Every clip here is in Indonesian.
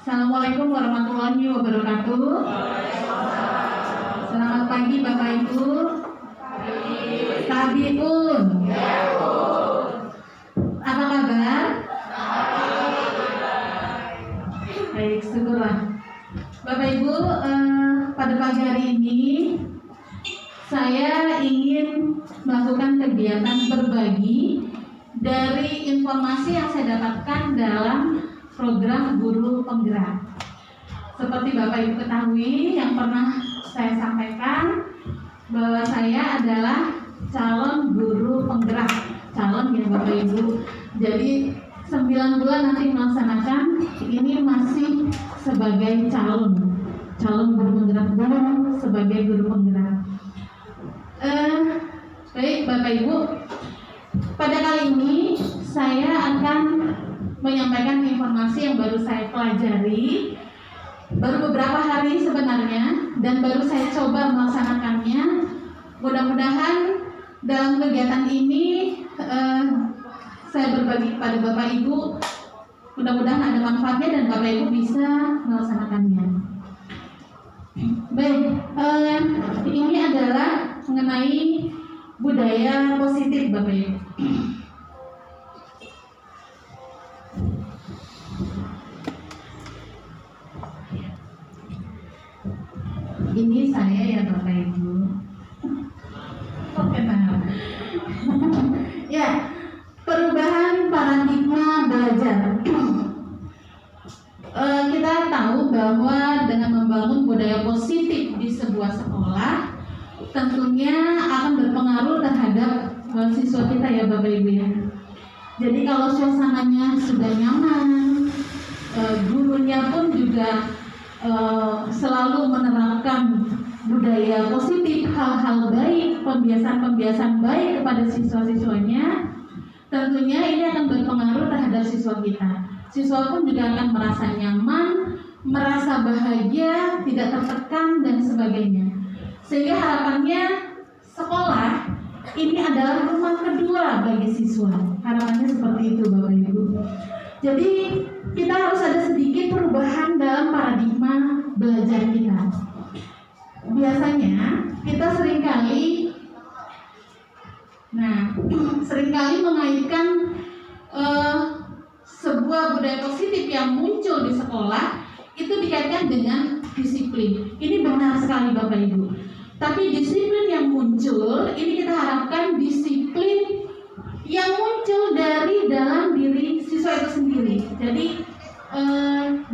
Assalamualaikum warahmatullahi wabarakatuh. Selamat pagi Bapak Ibu. Tabiun. Apa kabar? Baik, syukurlah. Bapak Ibu, pada pagi hari ini saya ingin melakukan kegiatan berbagi dari informasi yang saya dapatkan dalam program Guru Penggerak. Seperti Bapak Ibu ketahui, yang pernah saya sampaikan bahwa saya adalah calon guru penggerak, calon ya Bapak Ibu. Jadi 9 bulan nanti melaksanakan, ini masih sebagai calon guru penggerak, belum sebagai guru penggerak. Baik Bapak Ibu, pada kali ini saya akan menyampaikan informasi yang baru saya pelajari, baru beberapa hari sebenarnya, dan baru saya coba melaksanakannya. Mudah-mudahan dalam kegiatan ini saya berbagi kepada Bapak Ibu, mudah-mudahan ada manfaatnya dan Bapak Ibu bisa melaksanakannya. Baik, ini adalah mengenai budaya positif Bapak Ibu. Ini saya ya Bapak Ibu. Oke, nah. Ya, perubahan paradigma belajar. Kita tahu bahwa dengan membangun budaya positif di sebuah sekolah, tentunya akan berpengaruh terhadap siswa kita ya Bapak Ibu ya. Jadi kalau suasananya sudah nyaman, gurunya pun juga selalu menerapkan budaya positif, hal-hal baik, pembiasaan-pembiasaan baik kepada siswa-siswanya, tentunya ini akan berpengaruh terhadap siswa kita. Siswa pun juga akan merasa nyaman, merasa bahagia, tidak tertekan dan sebagainya. Sehingga harapannya sekolah ini adalah rumah kedua bagi siswa. Harapannya seperti itu Bapak Ibu. Jadi kita harus ada sedikit perubahan dalam paradigma belajar kita. Biasanya kita seringkali mengaitkan sebuah budaya positif yang muncul di sekolah itu dikaitkan dengan disiplin. Ini benar sekali Bapak Ibu. Tapi disiplin yang muncul ini kita harapkan disiplin yang muncul dari dalam diri siswa itu sendiri. Jadi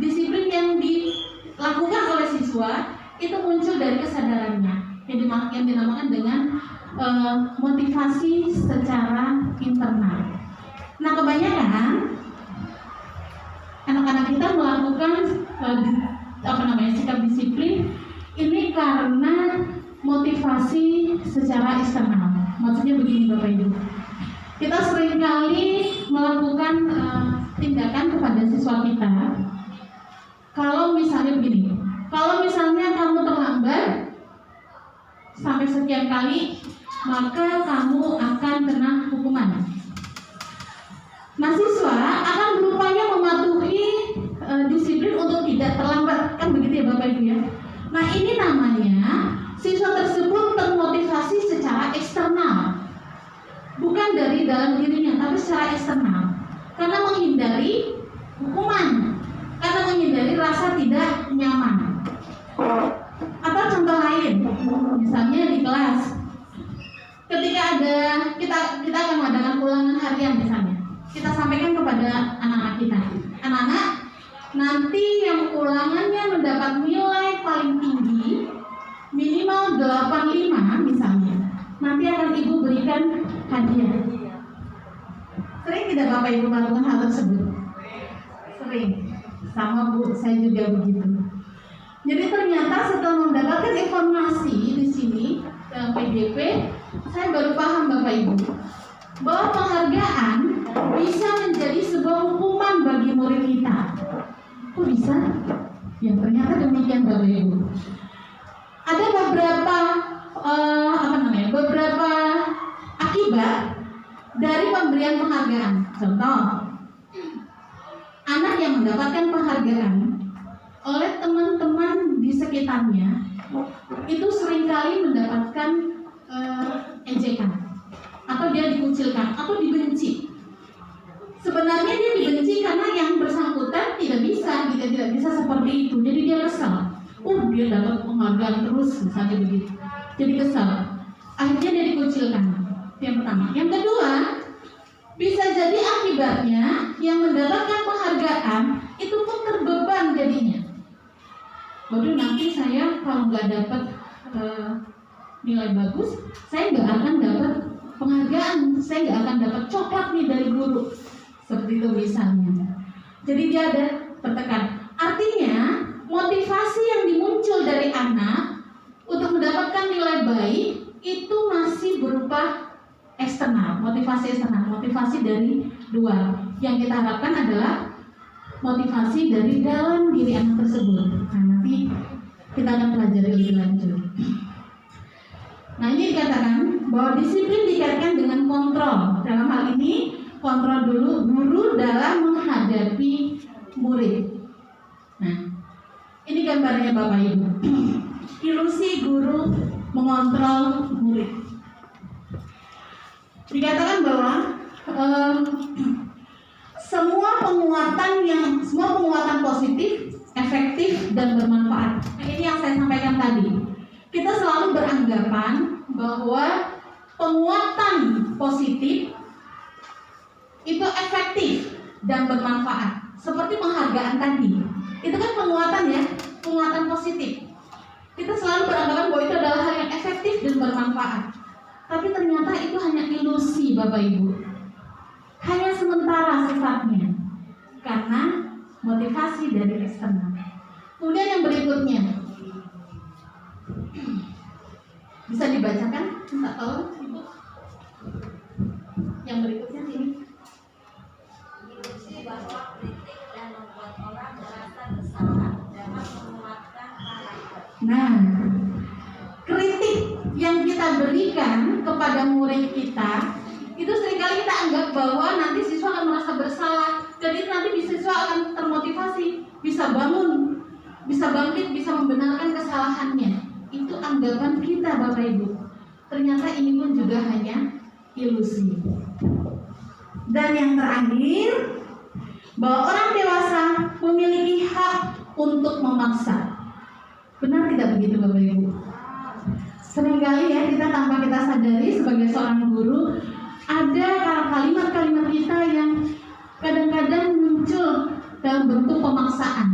disiplin yang dilakukan oleh siswa itu muncul dari kesadarannya, yang dinamakan dengan motivasi secara internal. Nah, kebanyakan anak-anak kita melakukan sikap disiplin ini karena motivasi secara eksternal. Maksudnya begini Bapak Ibu. Kita seringkali melakukan tindakan kepada siswa kita. Kalau misalnya begini, kalau misalnya kamu terlambat sampai sekian kali, maka kamu akan kena hukuman. Nah, siswa akan berupaya mematuhi disiplin untuk tidak terlambat, kan begitu ya Bapak Ibu ya. Nah, ini namanya siswa tersebut termotivasi secara eksternal. Bukan dari dalam dirinya, tapi secara eksternal. Karena menghindari hukuman, karena menghindari rasa tidak nyaman. Atau contoh lain, misalnya di kelas, ketika kita akan mengadakan ulangan harian misalnya, kita sampaikan kepada anak-anak kita, anak-anak, nanti yang ulangannya mendapat nilai paling tinggi, minimal 85 misalnya, nanti akan Ibu berikan hadiah. Sering tidak Bapak Ibu melakukan hal tersebut? Sering. Sama Bu, saya juga begitu. Jadi ternyata setelah mendapatkan informasi di sini dalam PDP, saya baru paham Bapak Ibu bahwa penghargaan bisa menjadi sebuah hukuman bagi murid kita. Kok bisa? Ya ternyata demikian Bapak Ibu. Ada beberapa akibat dari pemberian penghargaan. Contoh, anak yang mendapatkan penghargaan oleh teman-teman di sekitarnya itu seringkali mendapatkan ejekan, atau dia dikucilkan atau dibenci. Sebenarnya dia dibenci karena yang bersangkutan tidak bisa seperti itu, jadi dia kesal. Dia dapat penghargaan terus, misalnya begitu. Jadi kesal. Akhirnya dia dikucilkan. Yang pertama. Yang kedua, bisa jadi akibatnya yang mendapatkan penghargaan itu pun terbeban jadinya. Waduh, nanti saya kalau nggak dapat nilai bagus, saya nggak akan dapat penghargaan, saya nggak akan dapat coklat nih dari guru. Seperti itu misalnya. Jadi dia ada tertekan. Artinya motivasi yang dimuncul dari anak untuk mendapatkan nilai baik itu masih berupa eksternal, motivasi eksternal, motivasi dari luar. Yang kita harapkan adalah motivasi dari dalam diri anak tersebut. Nah, nanti kita akan pelajari lebih lanjut. Nah, ini dikatakan bahwa disiplin dikaitkan dengan kontrol. Dalam hal ini kontrol dulu guru dalam menghadapi murid. Nah, ini gambarnya Bapak Ibu. Ilusi guru mengontrol murid. Dikatakan bahwa semua penguatan positif, efektif dan bermanfaat. Nah, ini yang saya sampaikan tadi. Kita selalu beranggapan bahwa penguatan positif itu efektif dan bermanfaat. Seperti penghargaan tadi. Itu kan penguatan ya, penguatan positif. Kita selalu beranggapan bahwa itu adalah hal yang efektif dan bermanfaat. Tapi ternyata itu hanya ilusi, Bapak Ibu. Hanya sementara sifatnya. Karena motivasi dari eksternal. Kemudian yang berikutnya. Bisa dibacakan? Minta tolong, Ibu. Yang berikutnya ini. Ilusi bahwa kritik dan membuat orang merasa bersalah dapat menguatkan karakter. Nah, kritik yang kita berikan kepada murid kita itu seringkali kita anggap bahwa nanti siswa akan merasa bersalah, jadi nanti siswa akan termotivasi, bisa bangun, bisa bangkit, bisa membenarkan kesalahannya. Itu anggapan kita, Bapak Ibu. Ternyata ini pun juga hanya ilusi. Dan yang terakhir, bahwa orang dewasa memiliki hak untuk memaksa. Benar tidak begitu, Bapak Ibu? Seringkali ya kita tanpa kita sadari sebagai seorang guru, ada kalimat-kalimat kita yang kadang-kadang muncul dalam bentuk pemaksaan,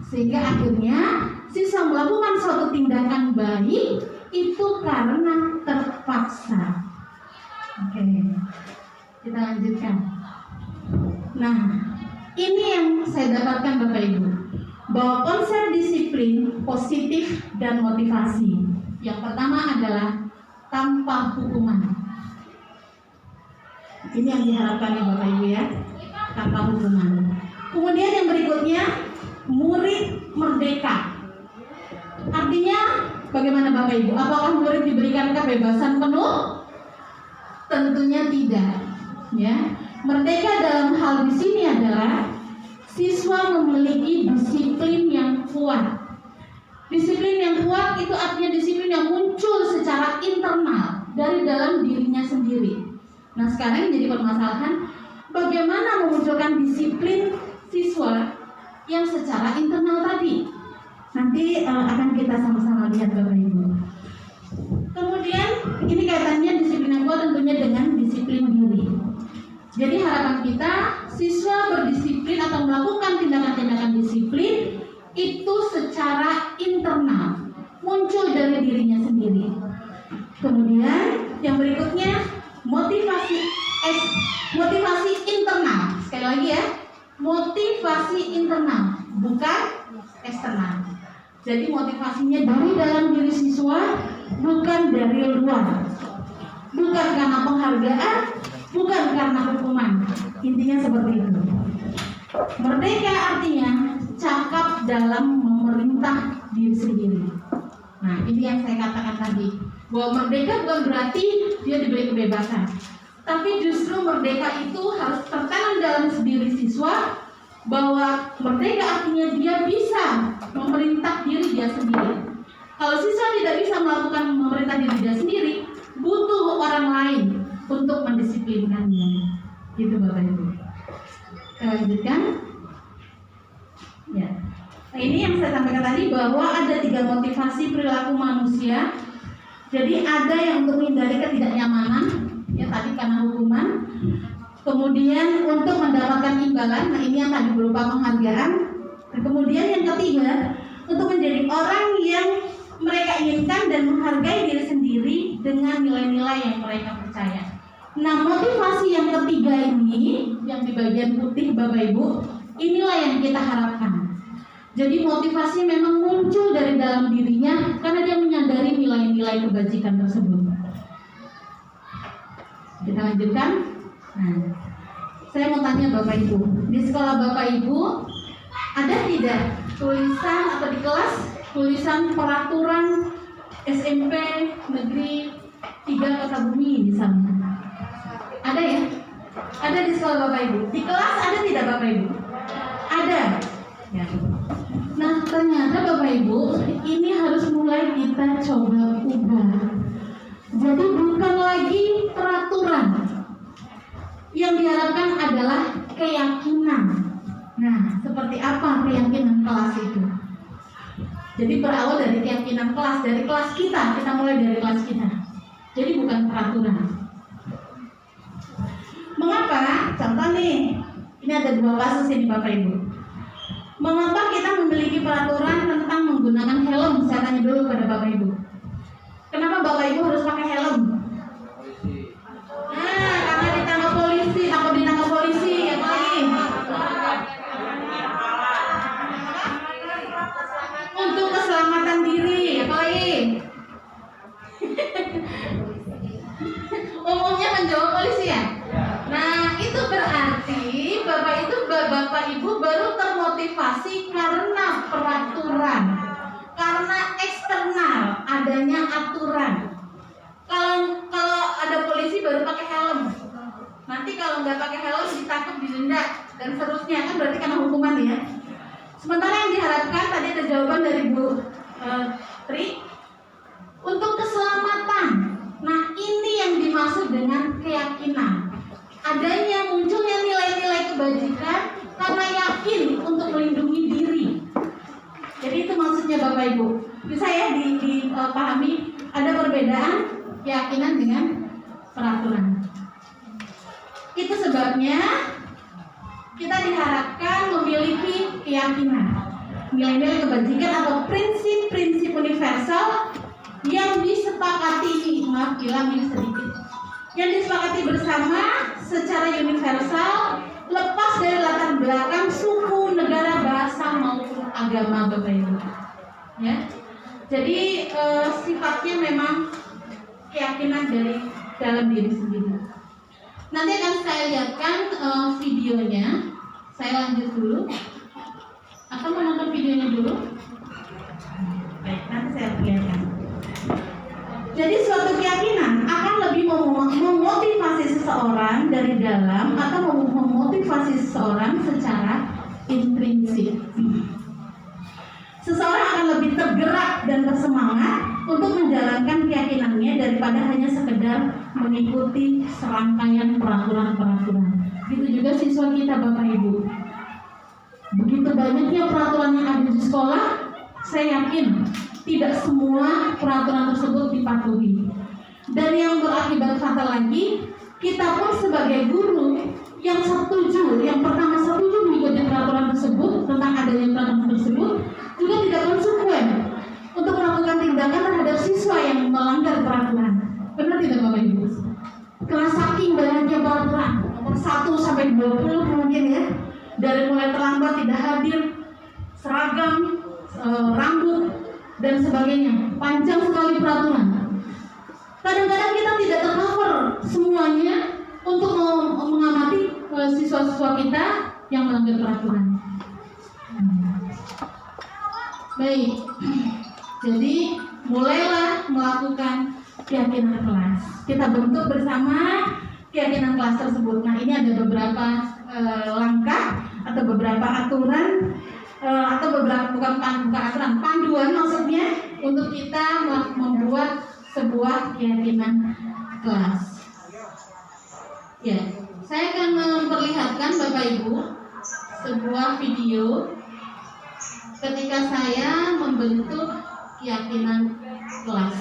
sehingga akhirnya siswa melakukan suatu tindakan baik itu karena terpaksa. Oke, kita lanjutkan. Nah, ini yang saya dapatkan Bapak Ibu, bahwa konsep disiplin, positif, dan motivasi. Yang pertama adalah tanpa hukuman. Ini yang diharapkan ya Bapak Ibu ya, tanpa hukuman. Kemudian yang berikutnya, murid merdeka. Artinya bagaimana Bapak Ibu? Apakah murid diberikan kebebasan penuh? Tentunya tidak. Ya, merdeka dalam hal di sini adalah siswa memiliki disiplin yang kuat. Disiplin yang kuat itu artinya disiplin yang muncul secara internal dari dalam dirinya sendiri. Nah, sekarang jadi permasalahan bagaimana memunculkan disiplin siswa yang secara internal tadi. Nanti akan kita sama-sama lihat Bapak Ibu. Kemudian ini kaitannya disiplin yang kuat tentunya dengan disiplin diri. Jadi harapan kita siswa berdisiplin atau melakukan tindakan-tindakan disiplin itu secara internal, muncul dari dirinya sendiri. Kemudian yang berikutnya motivasi internal. Sekali lagi ya, motivasi internal, bukan eksternal. Jadi motivasinya dari dalam diri siswa, bukan dari luar. Bukan karena penghargaan, bukan karena hukuman. Intinya seperti itu. Merdeka artinya cakap dalam memerintah diri sendiri. Nah, ini yang saya katakan tadi, bahwa merdeka bukan berarti dia diberi kebebasan, tapi justru merdeka itu harus tertanam dalam diri siswa, bahwa merdeka artinya dia bisa memerintah diri dia sendiri. Kalau siswa tidak bisa melakukan memerintah diri dia sendiri, butuh orang lain untuk mendisiplinkannya. Gitu Bapak Ibu. Kita lanjutkan. Ya. Nah, ini yang saya sampaikan tadi bahwa ada 3 motivasi perilaku manusia. Jadi ada yang untuk menghindari ketidaknyamanan, ya tadi karena hukuman. Kemudian untuk mendapatkan imbalan, nah ini yang tadi berupa penghargaan. Dan kemudian yang ketiga, untuk menjadi orang yang mereka inginkan dan menghargai diri sendiri dengan nilai-nilai yang mereka percaya. Nah, motivasi yang ketiga ini, yang di bagian putih Bapak Ibu, inilah yang kita harapkan. Jadi motivasi memang muncul dari dalam dirinya karena dia menyadari nilai-nilai kebajikan tersebut. Kita lanjutkan. Nah, saya mau tanya Bapak Ibu, di sekolah Bapak Ibu ada tidak tulisan atau di kelas tulisan peraturan SMP Negeri 3 Kota Bumi misalnya? Ada ya? Ada di sekolah Bapak Ibu. Di kelas ada tidak Bapak Ibu? Ada. Ya. Nah, ternyata Bapak Ibu, ini harus mulai kita coba ubah. Jadi bukan lagi peraturan. Yang diharapkan adalah keyakinan. Nah, seperti apa keyakinan kelas itu? Jadi berawal dari keyakinan kelas, dari kelas kita mulai dari kelas kita. Jadi bukan peraturan. Mengapa? Contoh nih, ini ada 2 kasus ini Bapak Ibu. Mengapa kita memiliki peraturan tentang menggunakan helm? Saya tanya dulu pada Bapak Ibu. Kenapa Bapak Ibu harus pakai helm? Nah, karena ditangkap polisi, takut ditangkap polisi, apa lagi? Untuk keselamatan diri, apa lagi? Umumnya menjawab polisi ya? Nah, itu berarti Bapak Ibu baru termotivasi karena peraturan, karena eksternal, adanya aturan. Kalau ada polisi baru pakai helm, nanti kalau nggak pakai helm ditangkap, didenda dan seterusnya, kan berarti karena hukuman ya. Sementara yang diharapkan tadi ada jawaban dari Bu Tri untuk keselamatan. Nah, ini yang dimaksud dengan keyakinan. Adanya munculnya nilai-nilai kebajikan karena yakin untuk melindungi diri. Jadi itu maksudnya Bapak Ibu. Bisa ya dipahami ada perbedaan keyakinan dengan peraturan. Itu sebabnya kita diharapkan memiliki keyakinan, nilai-nilai kebajikan atau prinsip-prinsip universal yang disepakati, maaf hilang ini sedikit, yang disepakati bersama secara universal, lepas dari latar belakang suku, negara, bahasa maupun agama Bapak Ibu. Ya, jadi sifatnya memang keyakinan dari dalam diri sendiri. Nanti akan saya lihatkan videonya. Saya lanjut dulu. Akan menonton videonya dulu. Baik, nanti saya lihatkan. Jadi suatu keyakinan akan lebih memotivasi seseorang dari dalam atau memotivasi seseorang secara intrinsik. Seseorang akan lebih tergerak dan bersemangat untuk menjalankan keyakinannya daripada hanya sekedar mengikuti serangkaian peraturan-peraturan. Begitu juga siswa kita Bapak Ibu. Begitu banyaknya peraturan yang ada di sekolah, saya yakin tidak semua peraturan tersebut dipatuhi. Dan yang berakibat fatal lagi, kita pun sebagai guru yang setuju, yang pertama setuju mengikuti peraturan tersebut, tentang adanya peraturan tersebut, juga tidak konsekuen untuk melakukan tindakan terhadap siswa yang melanggar peraturan. Benar tidak Bapak Ibu? Karena saking banyaknya peraturan, nomor 1 sampai 20 mungkin ya, dari mulai terlambat, tidak hadir, seragam, rambut dan sebagainya, panjang sekali peraturan. Kadang-kadang kita tidak tercover semuanya untuk mengamati siswa-siswa kita yang melanggar peraturan. Baik, jadi mulailah melakukan keyakinan kelas. Kita bentuk bersama keyakinan kelas tersebut. Nah, ini ada beberapa langkah atau beberapa aturan atau beberapa bukan aturan, panduan maksudnya untuk kita membuat sebuah keyakinan kelas. Ya, saya akan memperlihatkan Bapak Ibu sebuah video ketika saya membentuk keyakinan kelas.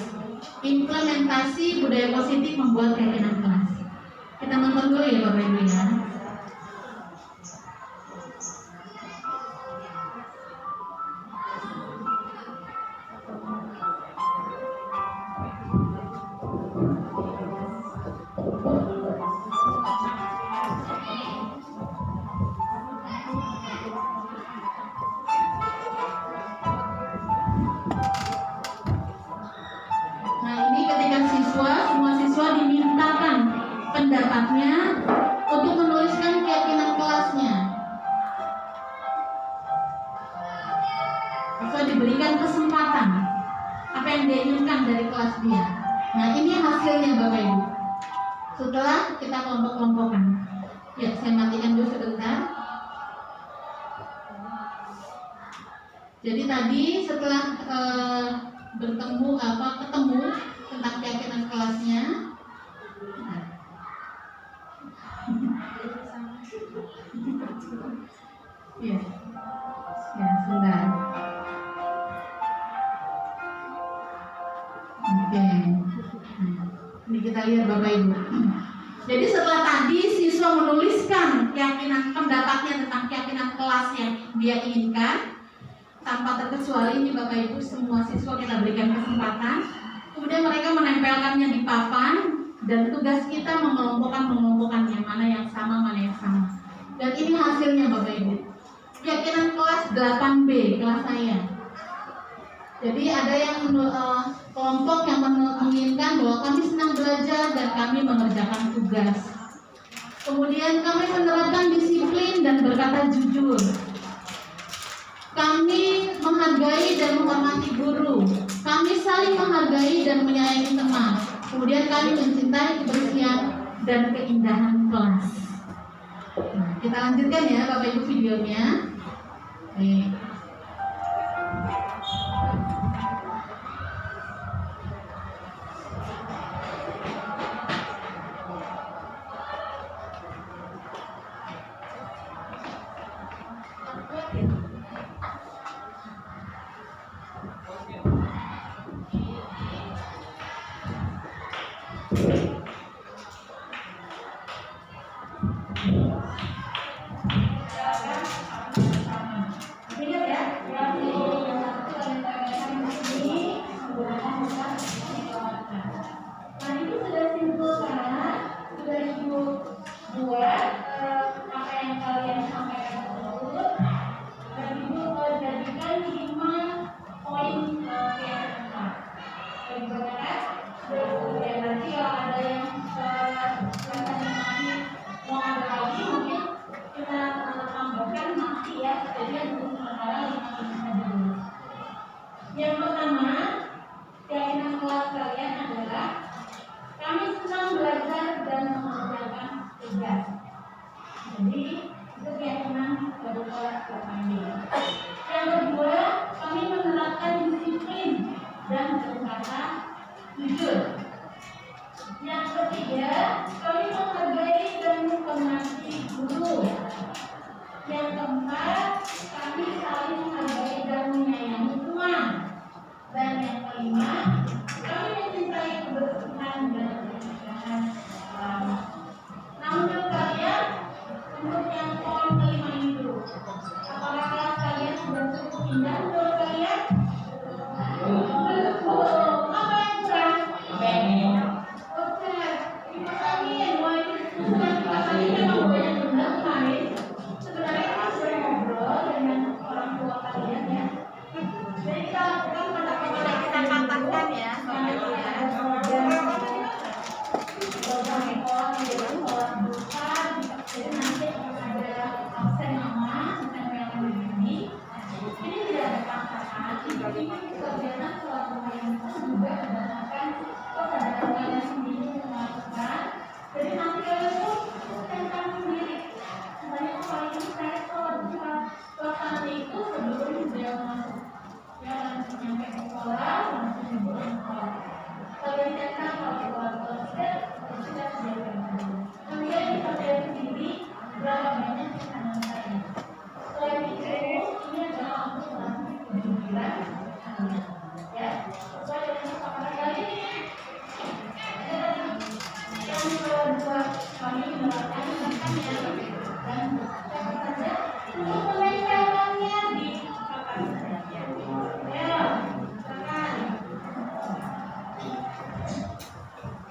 Implementasi budaya positif membuat keyakinan kelas. Kita nonton dulu ya Bapak Ibu ya. Semua siswa dimintakan pendapatnya untuk menuliskan keyakinan kelasnya. Siswa diberikan kesempatan apa yang dia inginkan dari kelas dia. Nah, ini hasilnya Bapak Ibu. Setelah kita kelompok-kelompokkan. Ya, saya matikan dulu sebentar. Jadi tadi setelah ketemu tentang keyakinan kelasnya. Ya, sebentar. Oke. Ini kita lihat Bapak Ibu. Jadi setelah tadi siswa menuliskan keyakinan pendapatnya tentang keyakinan kelas yang dia inginkan, tanpa terkecuali ini Bapak Ibu semua siswa kita berikan kesempatan. Kemudian mereka menempelkannya di papan dan tugas kita mengelompokkan yang mana yang sama, mana yang sama. Dan ini hasilnya Bapak Ibu. Keyakinan kelas 8B, kelas saya. Jadi ada yang kelompok yang menginginkan bahwa kami senang belajar dan kami mengerjakan tugas. Kemudian kami menerapkan disiplin dan berkata jujur. Kami menghargai dan menghormati guru. Kami saling menghargai dan menyayangi teman. Kemudian kami mencintai kebersihan dan keindahan kelas. Nah, kita lanjutkan ya Bapak Ibu videonya. Oke. Yang pertama, keyakinan kelas kalian adalah kami senang belajar dan mengerjakan tugas. Jadi itu keyakinan dari kelas kami. Yang kedua, kami menerapkan disiplin dan berkata jujur. Yang ketiga, kami menghargai dan menghormati guru. Yang keempat, kami saling menghargai dan menyayangi teman. Dan yang kelima, kami mencintai kebersihan dan keindahan alam. Nah, menurut kalian, untuk yang poin kelima ini dulu, apakah kelas kalian sudah cukup indah menurut kalian? Belum. Apa yang kurang? Oke, terima kasih. Mulai diskusikan kelas ini memang banyak benar kemarin. Sebenarnya kita sudah ngobrol dengan orang tua kalian ya. Jadi kita lakukan kita katakan ya, jadi nanti akan ada absen nama, absen yang ini tidak ada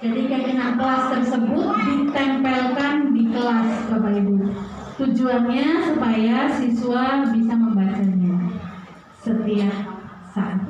Jadi keyakinan kelas tersebut ditempelkan di kelas, Bapak Ibu. Tujuannya supaya siswa bisa membacanya setiap saat.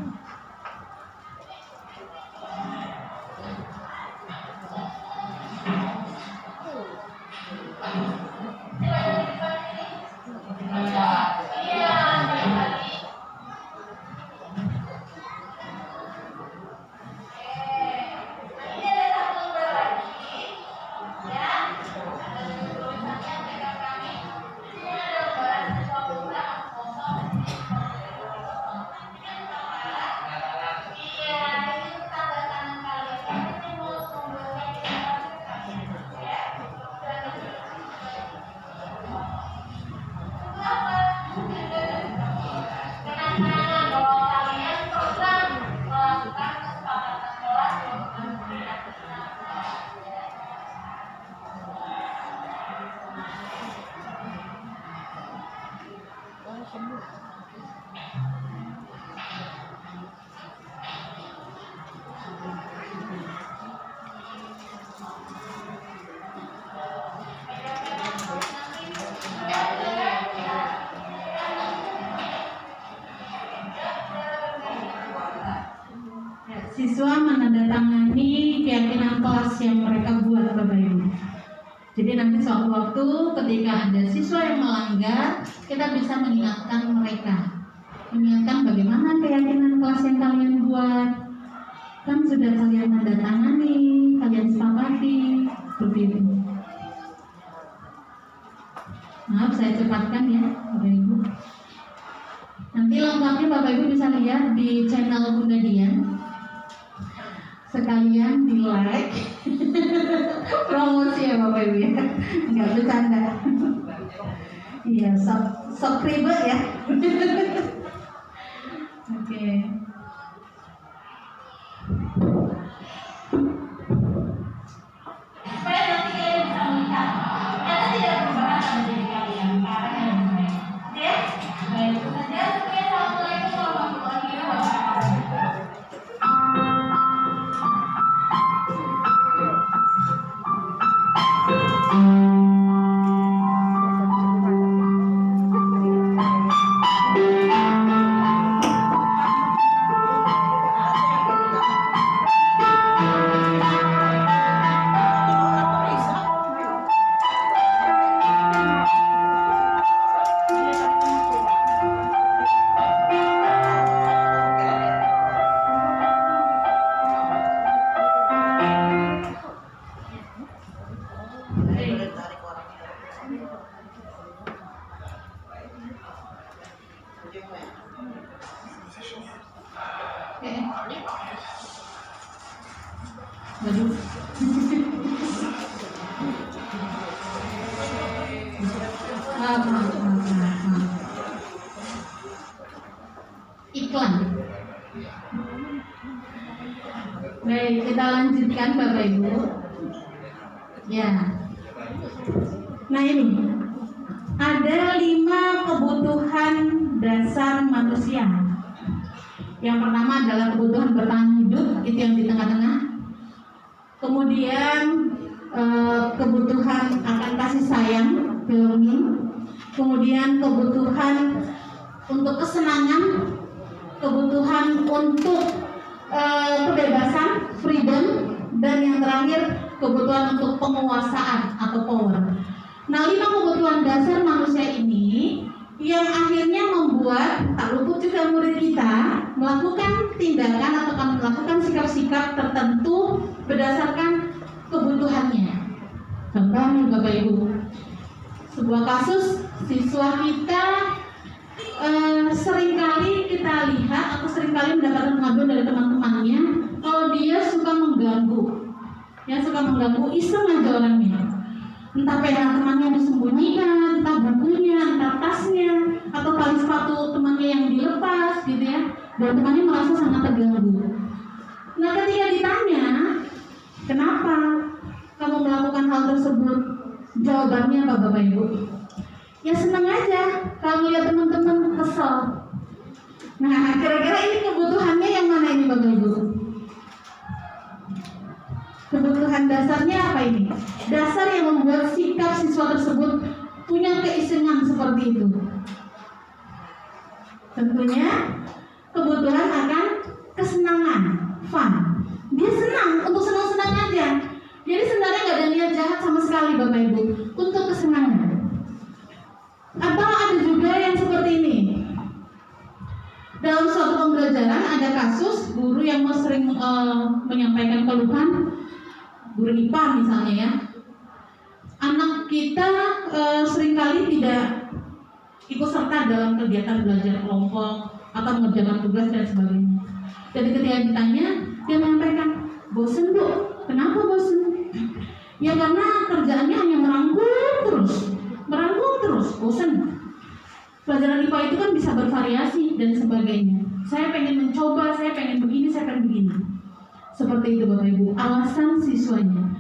Siswa menandatangani keyakinan kelas yang mereka buat, Bapak Ibu. Jadi nanti suatu waktu ketika ada siswa yang melanggar, kita bisa mengingatkan mereka, mengingatkan bagaimana keyakinan kelas yang kalian buat. Kan sudah kalian tandatangani, kalian sepakati, seperti itu. Maaf, saya cepatkan ya, Bapak Ibu. Nanti lengkapnya Bapak Ibu bisa lihat di channel Bunda Dian. Sekalian di like. Promosi ya Bapak Ibu ya, nggak bercanda. Iya, subscriber ya. Oke. Supaya nanti kalian bisa melihat, ternyata tidak berubah sama diri kalian. Oke? Baik, itu saja. Assalamualaikum warahmatullahi wabarakatuh. Waduh. Maaf. Iklan. Baik, kita lanjutkan Bapak Ibu. Ya. Nah ini ada 5 kebutuhan dasar manusia. Yang pertama adalah kebutuhan bertahan hidup, itu yang di tengah-tengah. Kemudian kebutuhan akan kasih sayang, belonging. Kemudian kebutuhan untuk kesenangan, kebutuhan untuk kebebasan, freedom, dan yang terakhir kebutuhan untuk penguasaan atau power. Nah, 5 kebutuhan dasar manusia ini yang akhirnya membuat tak luput juga murid kita melakukan tindakan atau melakukan sikap-sikap tertentu berdasarkan kebutuhannya. Contohnya Bapak Ibu, sebuah kasus siswa kita seringkali kita lihat atau seringkali mendapatkan pengaduan dari teman-temannya kalau dia suka mengganggu, iseng aja orangnya. Entah pedang temannya disembunyikan, entah bukunya, entah tasnya, atau tali sepatu temannya yang dilepas gitu ya. Dan temannya merasa sangat terganggu. Nah, ketika ditanya, kenapa kamu melakukan hal tersebut? Jawabannya apa Bapak Ibu? Ya senang aja kalau lihat teman-teman kesel. Nah, kira-kira ini kebutuhannya yang mana ini Bapak Ibu? Kebutuhan dasarnya apa ini? Dasar yang membuat sikap siswa tersebut punya keisengan seperti itu. Tentunya kebutuhan akan kesenangan, fun. Dia senang untuk senang-senang aja. Jadi sebenarnya nggak ada niat jahat sama sekali Bapak Ibu untuk kesenangan. Atau ada juga yang seperti ini. Dalam suatu pembelajaran ada kasus guru yang sering menyampaikan keluhan, guru IPA misalnya ya. Anak kita seringkali tidak ikut serta dalam kegiatan belajar kelompok atau mengerjakan tugas dan sebagainya. Jadi ketika ditanya, dia menyampaikan, bosen Bu. Kenapa bosen? Ya karena kerjaannya hanya merangkum terus, bosen. Pelajaran IPA itu kan bisa bervariasi dan sebagainya. Saya pengen mencoba, saya pengen begini, saya pengen begini. Seperti itu Bapak Ibu, alasan siswanya.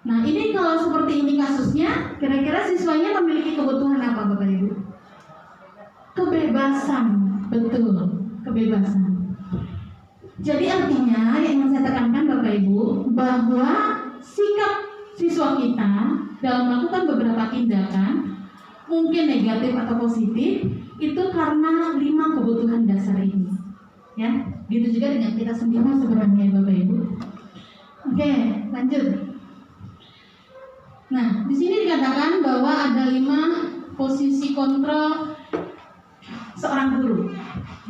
Nah ini kalau seperti ini kasusnya, kira-kira siswanya memiliki kebutuhan apa Bapak Ibu? Kebebasan, betul, kebebasan. Jadi artinya yang ingin saya tekankan Bapak Ibu, bahwa sikap siswa kita dalam melakukan beberapa tindakan, mungkin negatif atau positif, itu karena 5 kebutuhan dasar ini. Ya, gitu juga dengan kita sendiri sebenarnya Bapak Ibu. Oke, lanjut. Nah, di sini dikatakan bahwa ada 5 posisi kontrol seorang guru.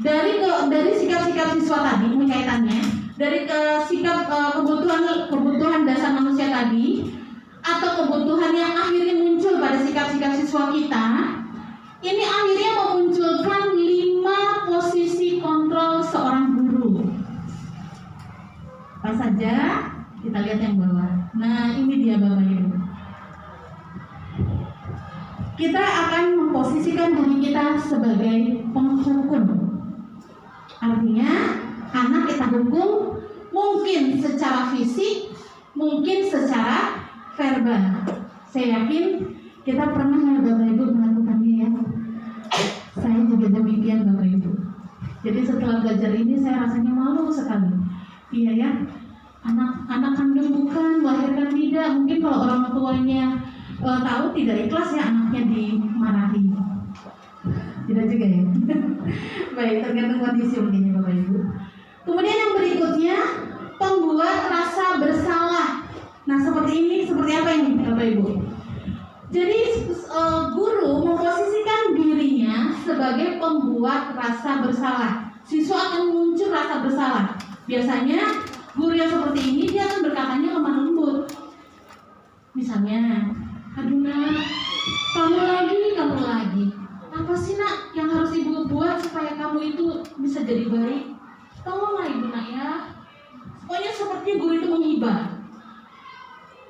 Dari sikap-sikap siswa tadi, ini kaitannya, dari sikap kebutuhan dasar manusia tadi, atau kebutuhan yang akhirnya muncul pada sikap-sikap siswa kita, ini akhirnya memunculkan 5 posisi kontrol seorang guru. Apa saja? Kita lihat yang bawah. Nah, ini dia Bapak Ibu. Kita akan memposisikan diri kita sebagai penghukum. Artinya, anak kita hukum mungkin secara fisik, mungkin secara verbal. Saya yakin kita pernah ya Bapak Ibu melakukannya ya. Saya juga demikian Bapak Ibu. Jadi setelah belajar ini saya rasanya malu sekali. Iya ya, anak kandung bukan, melahirkan tidak. Mungkin kalau orang tuanya tahu tidak ikhlas ya anaknya dimarahi. Tidak juga ya. Baik, tergantung kondisi mungkin ya Bapak Ibu. Kemudian yang berikutnya, pembuat rasa bersalah. Nah seperti ini, seperti apa ini Bapak Ibu? Jadi guru memposisikan dirinya sebagai pembuat rasa bersalah. Siswa akan muncul rasa bersalah. Biasanya guru yang seperti ini dia akan berkatanya lemah lembut. Misalnya, aduh nak, kamu lagi. Apa sih nak yang harus ibu buat supaya kamu itu bisa jadi baik? Tolonglah ibu nak ya. Pokoknya seperti guru itu menghibah.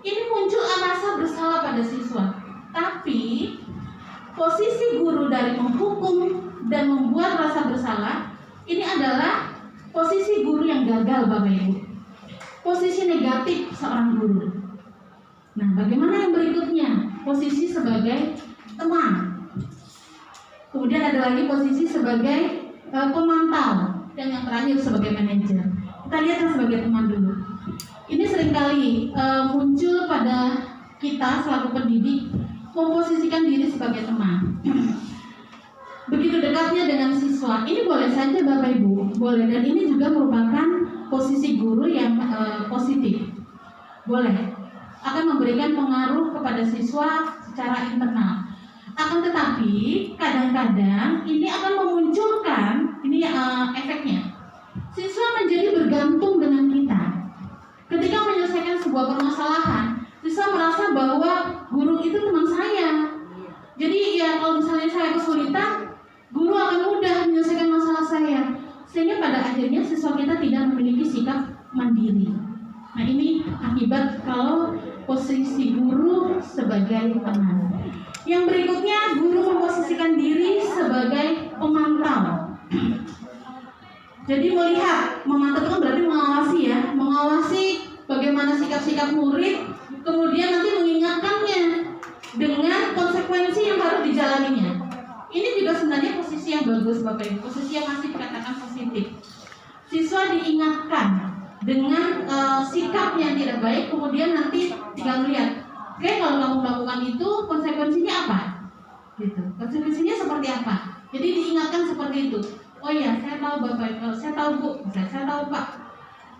Ini muncul rasa bersalah pada siswa. Tapi posisi guru dari menghukum dan membuat rasa bersalah ini adalah posisi guru yang gagal Bapak Ibu. Posisi negatif seorang guru. Nah, bagaimana yang berikutnya? Posisi sebagai teman. Kemudian ada lagi posisi sebagai pemantau dan yang terakhir sebagai manajer. Kita lihat yang sebagai teman dulu. Ini seringkali muncul pada kita selaku pendidik memposisikan diri sebagai teman. Begitu dekatnya dengan siswa, ini boleh saja Bapak Ibu, boleh, dan ini juga merupakan posisi guru yang positif. Boleh, akan memberikan pengaruh kepada siswa secara internal. Akan tetapi kadang-kadang ini akan memunculkan efeknya. Siswa menjadi bergantung dengan kita. Ketika menyelesaikan sebuah permasalahan, siswa merasa bahwa guru itu teman saya. Jadi ya kalau misalnya saya kesulitan, guru akan mudah menyelesaikan masalah saya. Sehingga pada akhirnya siswa kita tidak memiliki sikap mandiri. Nah ini akibat kalau posisi guru sebagai teman. Yang berikutnya, guru memposisikan diri sebagai pemantau. Jadi melihat, memantau itu kan berarti mengawasi ya, mengawasi bagaimana sikap-sikap murid, kemudian nanti mengingatkannya dengan konsekuensi yang harus dijalaninya. Ini juga sebenarnya posisi yang bagus Bapak Ibu, posisi yang masih dikatakan positif. Siswa diingatkan dengan sikap yang tidak baik, kemudian nanti tinggal lihat, oke, kalau kamu melakukan itu konsekuensinya apa? Gitu. Konsekuensinya seperti apa? Jadi diingatkan seperti itu. Oh iya, saya tahu Bapak, saya tahu Bu, saya tahu Pak.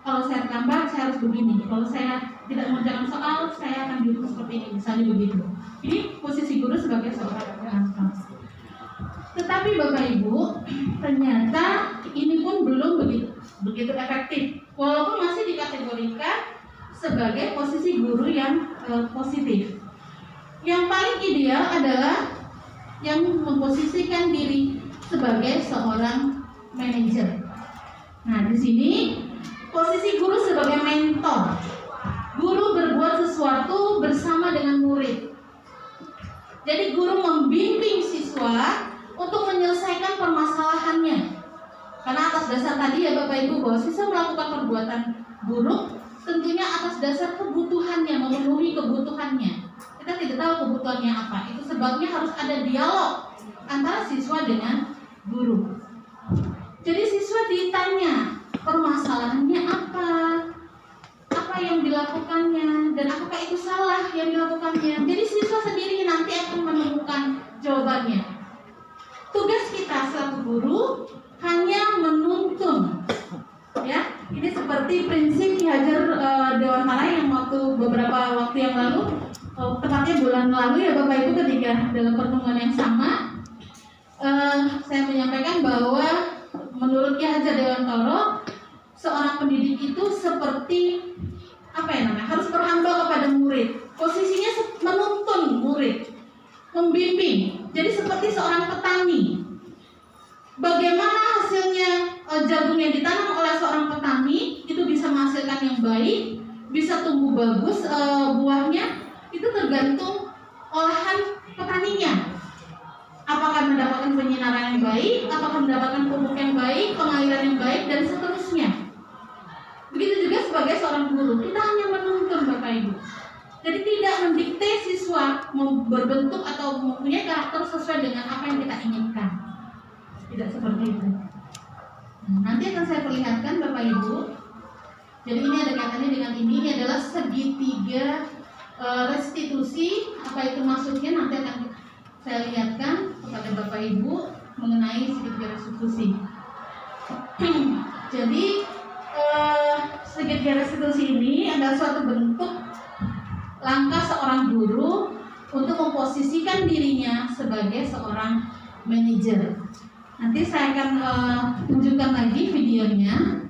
Kalau saya tambah, saya harus begini. Kalau saya tidak mengerjakan soal, saya akan dihukum seperti ini, misalnya begitu. Ini posisi guru sebagai seorang pengajar. Tetapi Bapak Ibu, ternyata ini pun belum begitu efektif. Walaupun masih dikategorikan sebagai posisi guru yang positif. Yang paling ideal adalah yang memposisikan diri sebagai seorang manajer. Nah, di sini posisi guru sebagai mentor. Guru berbuat sesuatu bersama dengan murid. Jadi guru membimbing siswa untuk menyelesaikan permasalahannya. Karena atas dasar tadi ya Bapak Ibu, bahwa siswa melakukan perbuatan buruk tentunya atas dasar kebutuhannya, memenuhi kebutuhannya. Kita tidak tahu kebutuhannya apa. Itu sebabnya harus ada dialog antara siswa dengan guru. Jadi siswa ditanya permasalahannya apa yang dilakukannya, dan apakah itu salah yang dilakukannya. Jadi siswa sendiri nanti akan menemukan jawabannya. Tugas kita selaku guru hanya menuntun. Ya, ini seperti prinsip Ki Hajar Dewantara yang beberapa waktu yang lalu, tepatnya bulan lalu ya Bapak Ibu, ketika dalam pertemuan yang sama, saya menyampaikan bahwa menurut Ki Hajar Dewantara, seorang pendidik itu seperti harus berhamba kepada murid. Posisinya menuntun murid, membimbing. Jadi seperti seorang petani. Bagaimana hasilnya jagung yang ditanam oleh seorang petani itu bisa menghasilkan yang baik, bisa tumbuh bagus buahnya, itu tergantung olahan petaninya. Apakah mendapatkan penyinaran yang baik, apakah mendapatkan pupuk yang baik, pengairan yang baik, dan seterusnya. Begitu juga sebagai seorang guru, kita hanya menuntun Bapak Ibu. Jadi tidak mendikte siswa berbentuk atau mempunyai karakter sesuai dengan apa yang kita inginkan. Tidak seperti itu. Nanti akan saya perlihatkan Bapak Ibu. Jadi ini ada kaitannya dengan ini adalah segitiga restitusi. Apa itu maksudnya nanti akan saya lihatkan kepada Bapak Ibu mengenai segitiga restitusi. Jadi segitiga restitusi ini adalah suatu bentuk langkah seorang guru untuk memposisikan dirinya sebagai seorang manajer. Nanti saya akan tunjukkan lagi videonya.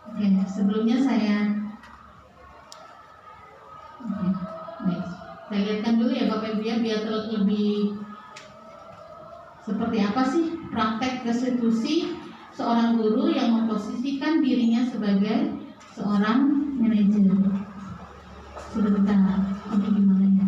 Oke, sebelumnya saya baik. Saya lihatkan dulu ya Bapak Ibu ya, biar lebih seperti apa sih praktek restitusi seorang guru yang memposisikan dirinya sebagai seorang manajer. Sebentar, untuk gimana ya?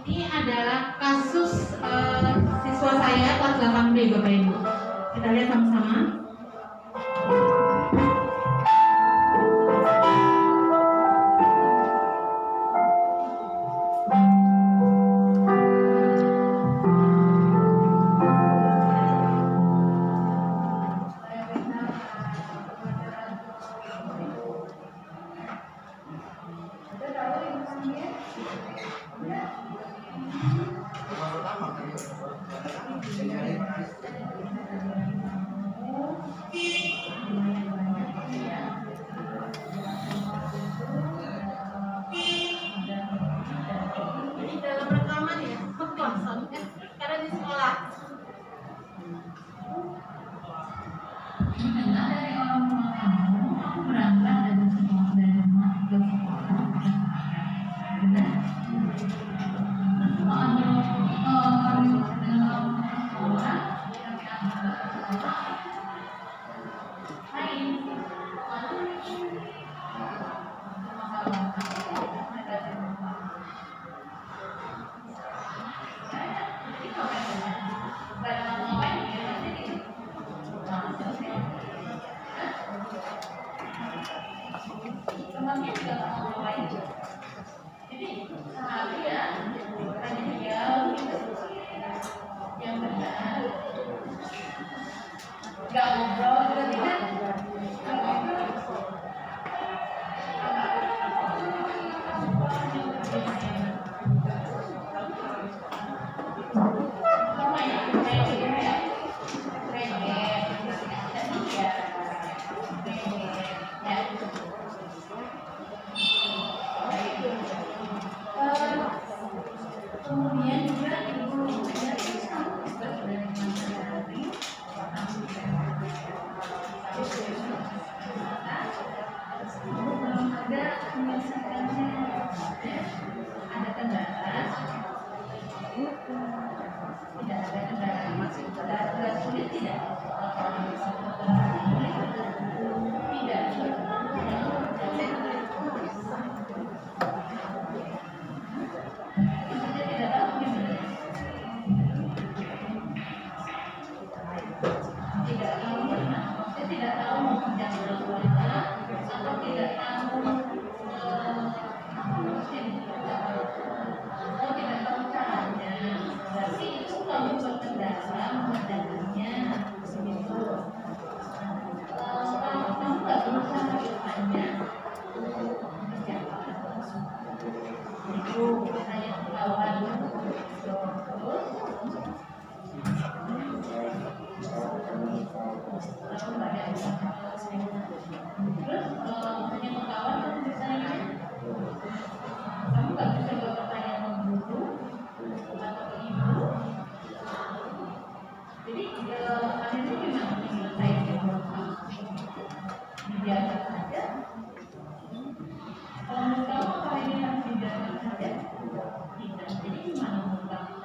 Ini adalah kasus siswa saya kelas 8B Bapak Ibu. Kita lihat sama-sama. Karena di Tanya ke kawan. Terus tanya ke kawan kan misalnya kamu nggak bisa bertanya ke guru atau ke ibu. Jadi akhirnya gimana menyelesaikan? Dibiarkan saja. Kalau menurut kamu apa ini harus dibiarkan saja? Tidak. Jadi gimana menurut kamu?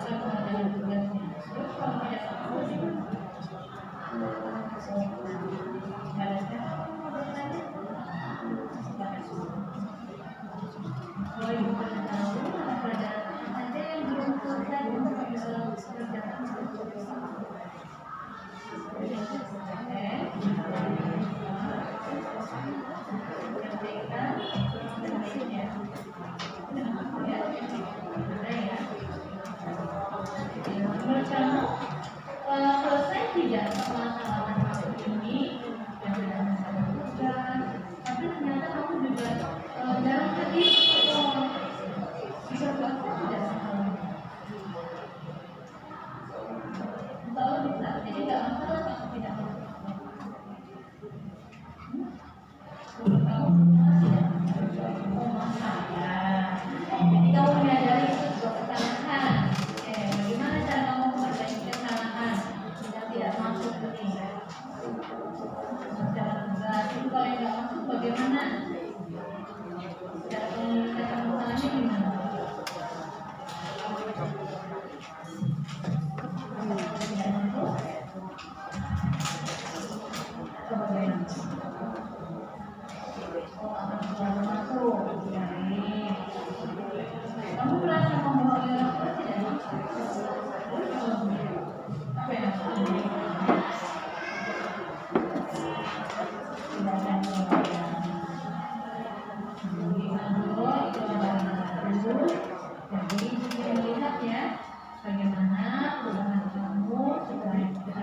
Ada pengajaran tugasnya. Terus kalau tidak tahu gimana? Kalau ibu pada tahu, ada yang belum selesai untuk kerjaan selesai tidak permasalahan ini tapi ternyata kamu juga dalam hati bisa selesai tidak kalau bisa jadi nggak masalah kalau tidak jadi kamu menyadari itu sebuah kesalahan. Bagaimana cara kamu memperbaiki kesalahan yang tidak masuk ini? Cara tegas. Itu kalau yang nggak masuk bagaimana? Cara menyelesaikan masalahnya gimana? Kamu merasa membohongi orang tua tidak? Apa yang jadi melihat ya bagaimana perubahan kamu supaya kita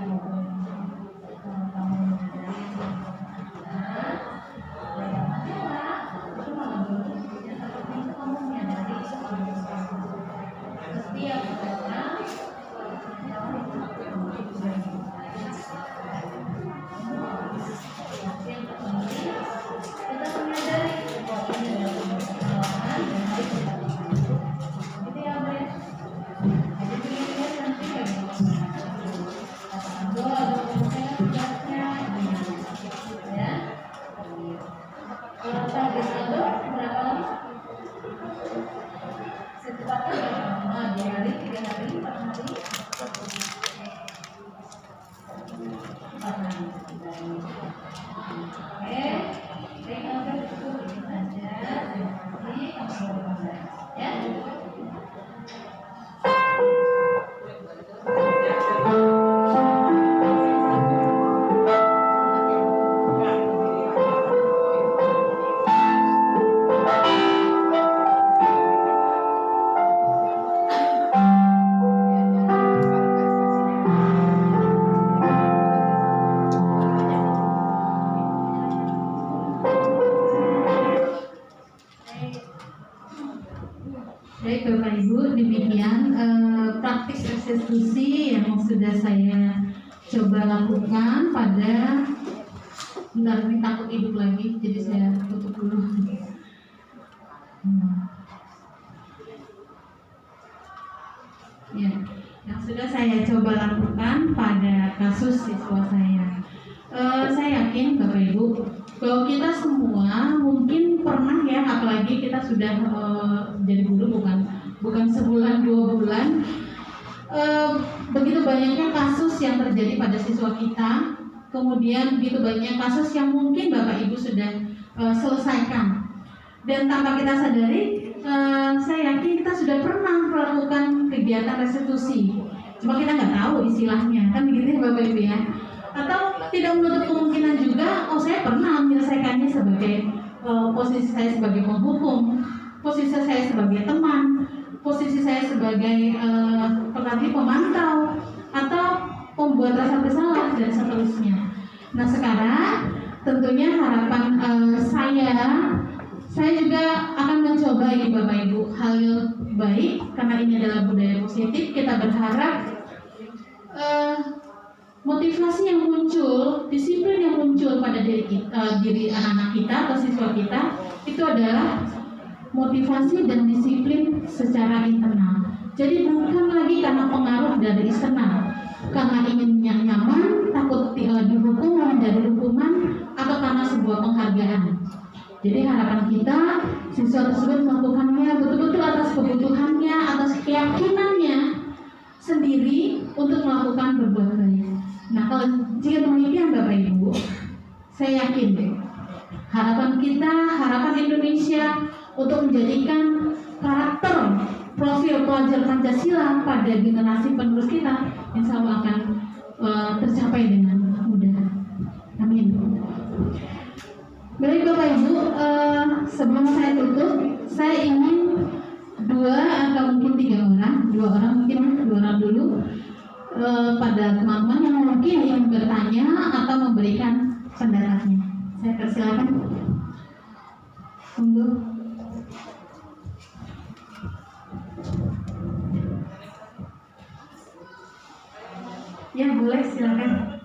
kamu menyadari setiap orang kita menyadari bahwa ini adalah kesalahan dan harus kita itu ya Bu ya. Jadi pilihan nanti ya doa saya tugasnya ya. Kalau target Aldo berapa lama? Secepatnya berapa? 2 hari, 3 hari, 4 hari? 4 hari. Oke, baik Aldo cukup ini saja. Nanti kamu boleh ya. Baik Bapak Ibu, demikian praktis restitusi yang sudah saya coba lakukan pada bentar ini takut hidup lagi, jadi saya tutup dulu. Ya, yang sudah saya coba lakukan pada kasus siswa saya. Saya yakin Bapak Ibu bahwa kita semua mungkin pernah ya, apalagi kita sudah jadi guru bukan sebulan 2 bulan, begitu banyaknya kasus yang terjadi pada siswa kita, kemudian begitu banyak kasus yang mungkin Bapak Ibu sudah selesaikan, dan tanpa kita sadari, saya yakin kita sudah pernah melakukan kegiatan restitusi, cuma kita nggak tahu istilahnya, kan begitu ya Bapak Ibu ya. Atau tidak menutup kemungkinan juga, saya pernah menyelesaikannya sebagai posisi saya sebagai penghukum, posisi saya sebagai teman, posisi saya sebagai pemantau, atau pembuat rasa bersalah dan seterusnya. Nah sekarang tentu tentunya harapan saya juga akan mencoba ini Bapak Ibu hal baik karena ini adalah budaya positif. Kita berharap motivasi yang muncul, disiplin yang muncul pada diri anak-anak kita atau siswa kita itu adalah motivasi dan disiplin secara internal. Jadi bukan lagi karena pengaruh dari eksternal, karena ingin yang nyaman, takut dihukum, dari hukuman, atau karena sebuah penghargaan. Jadi harapan kita siswa tersebut melakukannya betul-betul atas kebutuhannya, atas keyakinannya sendiri untuk melakukan berbuat baik. Nah, kalau jika demikian Bapak Ibu, saya yakin harapan kita, harapan Indonesia untuk menjadikan karakter profil pelajar Pancasila pada generasi penerus kita, insya Allah akan tercapai dengan mudah. Amin. Baik Bapak Ibu, sebelum saya tutup, saya ingin dua mungkin dua orang dulu pada teman-teman yang mungkin ingin bertanya atau memberikan pendapatnya. Saya persilakan. Tunggu. Ya boleh, silakan.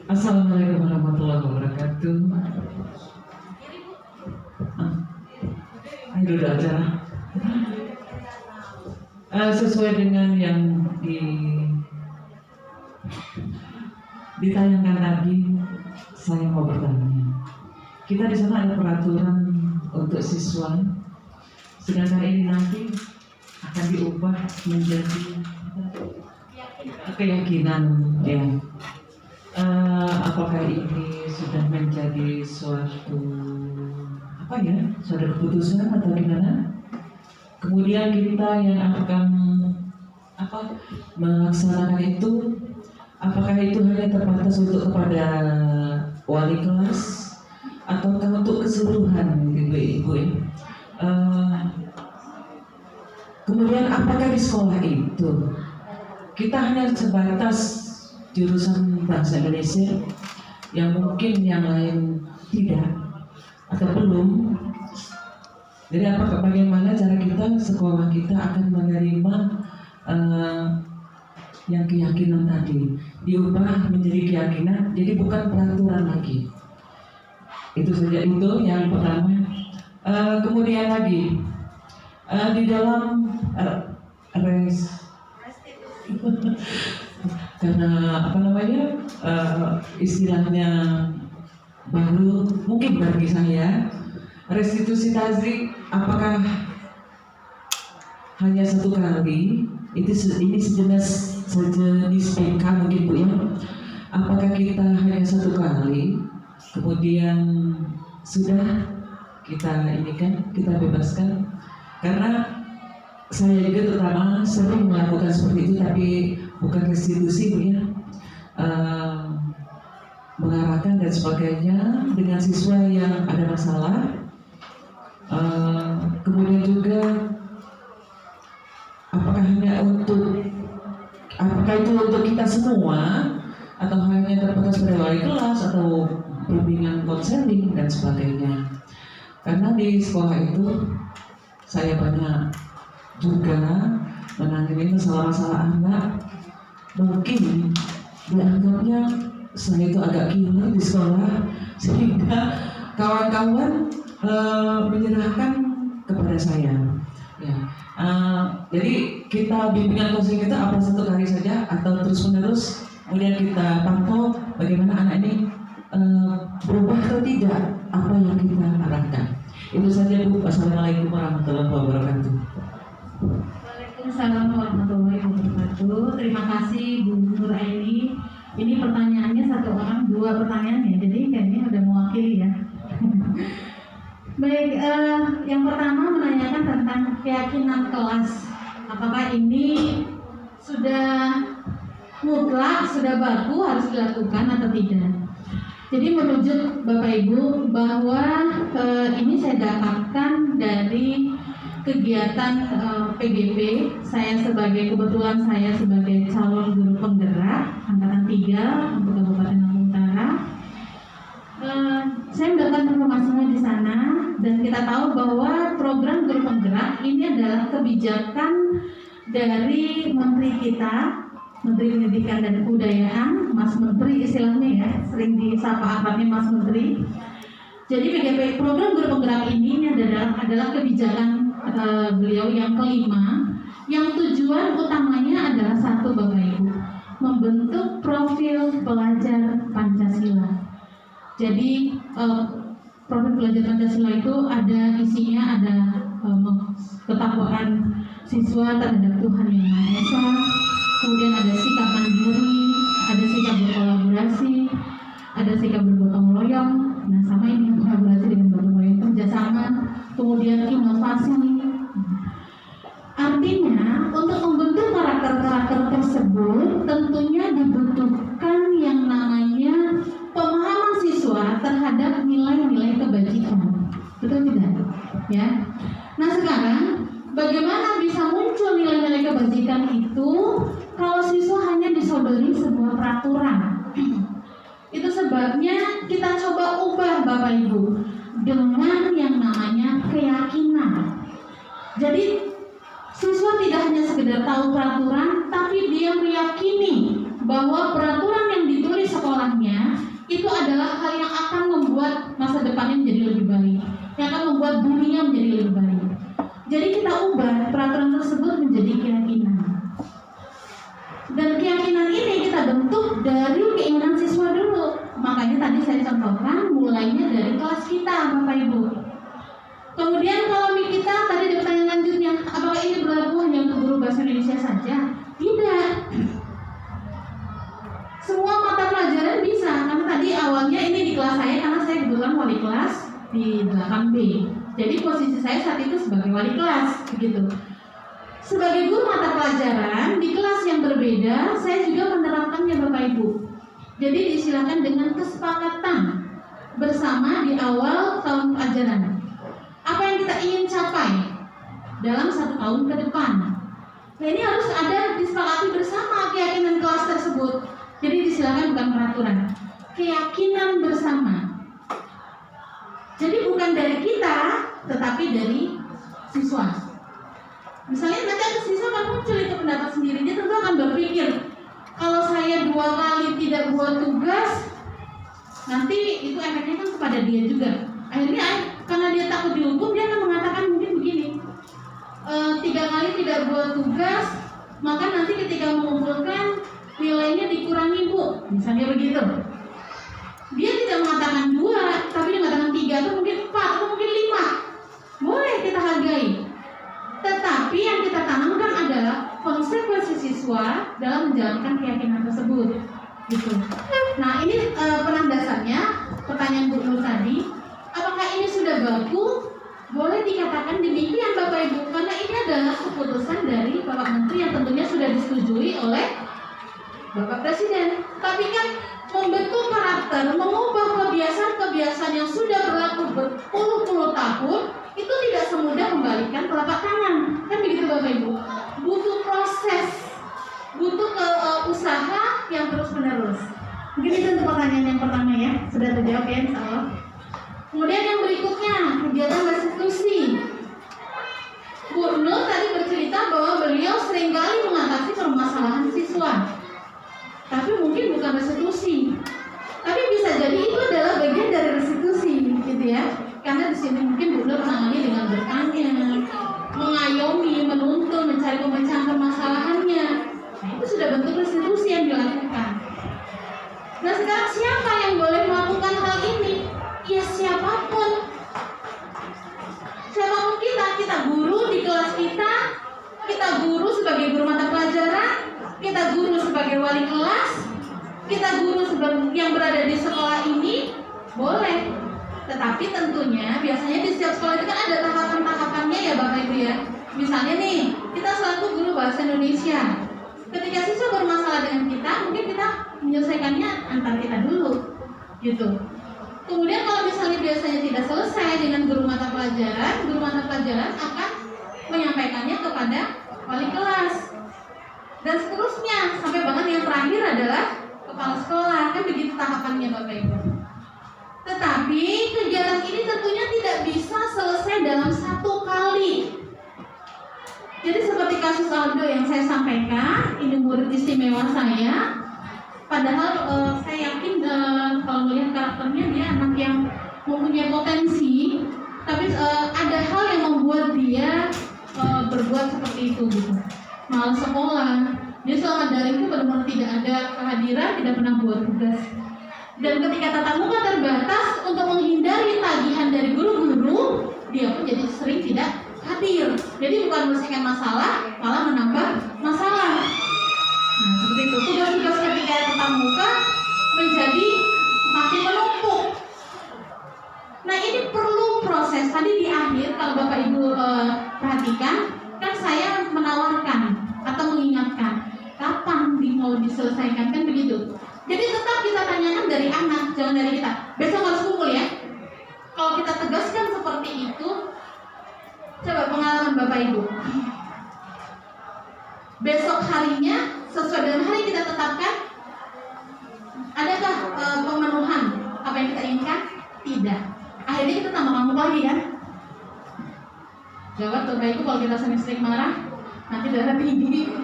Assalamualaikum warahmatullahi wabarakatuh. Ayo duduk acara. Sesuai dengan yang ditayangkan tadi, saya mau bertanya. Kita di sana ada peraturan untuk siswa, sedangkan ini nanti akan diubah menjadi keyakinan, ya. Apakah ini sudah menjadi suatu keputusan atau gimana? Kemudian kita yang akan melaksanakan itu, apakah itu hanya terbatas untuk kepada wali kelas ataukah untuk keseluruhan ibu-ibu? Kemudian apakah di sekolah itu kita hanya sebatas jurusan bahasa Indonesia yang mungkin yang lain tidak atau belum? Jadi bagaimana cara kita, sekolah kita akan menerima yang keyakinan tadi diubah menjadi keyakinan, jadi bukan peraturan lagi. Itu saja, itu yang pertama. Kemudian lagi di dalam karena istilahnya baru mungkin bagi saya, restitusi tadi apakah hanya satu kali? Ini sejenis PK mungkin Bu ya. Apakah kita hanya satu kali, kemudian sudah kita bebaskan? Karena saya juga terutama sering melakukan seperti itu, tapi bukan restitusi Bu ya. Mengarahkan dan sebagainya dengan siswa yang ada masalah. Kemudian juga apakah itu untuk kita semua atau hanya terbatas pada wali kelas atau bimbingan konseling dan sebagainya? Karena di sekolah itu saya banyak juga menangani masalah-masalah anak, mungkin dianggapnya saya itu agak killer di sekolah sehingga kawan-kawan menyerahkan kepada saya. Ya. Jadi kita bimbingan konseling kita apa satu kali saja atau terus menerus, kemudian kita pantau bagaimana anak ini berubah atau tidak apa yang kita arahkan. Itu saja Bu. Assalamualaikum warahmatullahi wabarakatuh. Waalaikumsalam warahmatullahi wabarakatuh. Terima kasih Bu Nur Aini. Ini pertanyaannya satu orang, dua pertanyaan ya, jadi kayaknya udah mewakili ya. Baik, yang pertama menanyakan tentang keyakinan kelas. Apakah ini sudah mutlak, sudah baku harus dilakukan atau tidak? Jadi merujuk Bapak Ibu bahwa ini saya dapatkan dari kegiatan PGP. Kebetulan saya sebagai calon guru penggerak angkatan 3 untuk Kabupaten Lampung Utara. kita tahu bahwa program Guru Penggerak ini adalah kebijakan dari Menteri kita, Menteri Pendidikan dan Kebudayaan, Mas Menteri istilahnya ya, sering disapa akrabnya Mas Menteri. Jadi PGP program Guru Penggerak ini adalah kebijakan beliau yang kelima, yang tujuan utamanya adalah satu Bapak Ibu, membentuk profil pelajar Pancasila. Jadi profil pelajar Pancasila itu ada isinya ada ketakwaan siswa terhadap Tuhan Yang Maha Esa, kemudian ada sikap mandiri, ada sikap berkolaborasi, ada sikap bergotong royong. Nah, sama ini kolaborasi dengan gotong royong, kerjasama, kemudian inovasi. Artinya untuk membentuk karakter-karakter tersebut tentunya dibutuhkan yang namanya pemahaman siswa terhadap nilai-nilai kebajikan. Betul tidak? Ya. Nah, sekarang bagaimana bisa muncul nilai-nilai kebajikan itu kalau siswa hanya disodori sebuah peraturan? Itu sebabnya kita coba ubah Bapak Ibu dengan yang namanya keyakinan. Jadi siswa tidak hanya sekedar tahu peraturan, tapi dia meyakini bahwa peraturan yang ditulis sekolahnya itu adalah hal yang akan membuat masa depannya menjadi lebih baik, yang akan membuat dunia menjadi lebih baik. Jadi kita ubah peraturan tersebut menjadi keyakinan. Dan keyakinan ini kita bentuk dari keinginan siswa dulu. Makanya tadi saya contohkan mulainya dari kelas kita, Bapak Ibu. Kemudian kalau kita tadi ada pertanyaan lanjutnya, apakah ini berlaku hanya untuk guru bahasa Indonesia saja? Tidak. Semua mata pelajaran bisa. Karena tadi awalnya ini di kelas saya, karena saya kebetulan wali kelas di 8B. Jadi posisi saya saat itu sebagai wali kelas, begitu. Sebagai guru mata pelajaran di kelas yang berbeda, saya juga menerapkannya Bapak Ibu. Jadi disilakan dengan kesepakatan bersama di awal tahun ajaran. Apa yang kita ingin capai dalam 1 tahun ke depan. Nah, ini harus ada disepakati bersama keyakinan kelas tersebut. Jadi disilakan bukan peraturan, keyakinan bersama. Jadi bukan dari kita, tetapi dari siswa. Misalnya nanti ada siswa akan muncul itu pendapat sendiri, dia tentu akan berpikir, kalau saya 2 kali tidak buat tugas, nanti itu efeknya kan kepada dia juga. Akhirnya karena dia takut dihukum, dia akan mengatakan mungkin begini, 3 kali tidak buat tugas, maka nanti ketika mengumpulkan nilainya dikurangi Bu, misalnya begitu. Dia tidak mengatakan 2, tapi dia mengatakan 3 atau mungkin 4 atau mungkin 5. Boleh kita hargai. Tetapi yang kita tanamkan adalah konsekuensi siswa dalam menjalankan keyakinan tersebut. Gitu. Nah, ini penandasanya pertanyaan Bu Nur tadi. Apakah ini sudah baku? Boleh dikatakan demikian Bapak Ibu, karena ini adalah keputusan dari Bapak Menteri yang tentunya sudah disetujui oleh Bapak Presiden. Tapi kan membentuk karakter, mengubah kebiasaan-kebiasaan yang sudah berlaku berpuluh-puluh tahun, itu tidak semudah membalikan telapak tangan. Kan begitu Bapak Ibu. Butuh proses, butuh usaha yang terus-menerus. Mungkin itu untuk pertanyaan yang pertama ya. Sudah terjawab ya insya Allah. Kemudian yang berikutnya, kegiatan restitusi. Bu Nur tadi bercerita bahwa beliau seringkali mengatasi permasalahan siswa. Tapi mungkin bukan restitusi. Tapi bisa jadi itu adalah bagian dari restitusi, gitu ya. Karena di sini mungkin Bu Nur menangani dengan bertanya, mengayomi, menuntun, mencari pemecahan permasalahannya. Nah, itu sudah bentuk restitusi yang dilakukan. Nah, sekarang siapa yang boleh melakukan hal ini? Ya siapapun. Siapapun kita guru di kelas kita guru sebagai guru mata pelajaran, kita guru sebagai wali kelas, kita guru yang berada di sekolah ini, boleh. Tetapi tentunya biasanya di setiap sekolah itu kan ada tahapan-tahapannya ya Bapak Ibu ya. Misalnya nih, kita selaku guru bahasa Indonesia. Ketika siswa bermasalah dengan kita, mungkin kita menyelesaikannya antar kita dulu, gitu. Kemudian kalau misalnya biasanya tidak selesai dengan guru mata pelajaran akan menyampaikannya kepada wali kelas. Dan seterusnya, sampai bahkan yang terakhir adalah kepala sekolah. Kan begitu tahapannya Bapak Ibu. Tetapi kegiatan ini tentunya tidak bisa selesai dalam satu kali. Jadi seperti kasus Aldo yang saya sampaikan, ini murid istimewa saya. Padahal saya yakin kalau melihat karakternya dia anak yang mempunyai potensi, tapi ada hal yang membuat dia berbuat seperti itu gitu. Malas sekolah. Dia selama daring itu benar-benar tidak ada kehadiran, tidak pernah buat tugas. Dan ketika tatap muka terbatas, untuk menghindari tagihan dari guru-guru, dia pun jadi sering tidak hadir. Jadi bukan menyelesaikan masalah, malah menambah masalah. Nah, seperti itu. Tugas-tugas ketika tatap muka menjadi makin menumpuk. Nah, ini perlu proses. Tadi di akhir, kalau Bapak Ibu perhatikan, kan saya menawarkan atau mengingatkan kapan mau diselesaikan, kan begitu. Jadi tetap kita tanyakan dari anak, jangan dari kita. Besok harus kumpul ya. Kalau kita tegaskan seperti itu, coba pengalaman Bapak Ibu. Besok harinya sesuai dengan hari kita tetapkan, adakah pemenuhan apa yang kita inginkan? Tidak. Akhirnya kita tambah ngamuk lagi kan? Jawab Bapak Ibu, kalau kita sering-sering marah, nanti darah tinggi.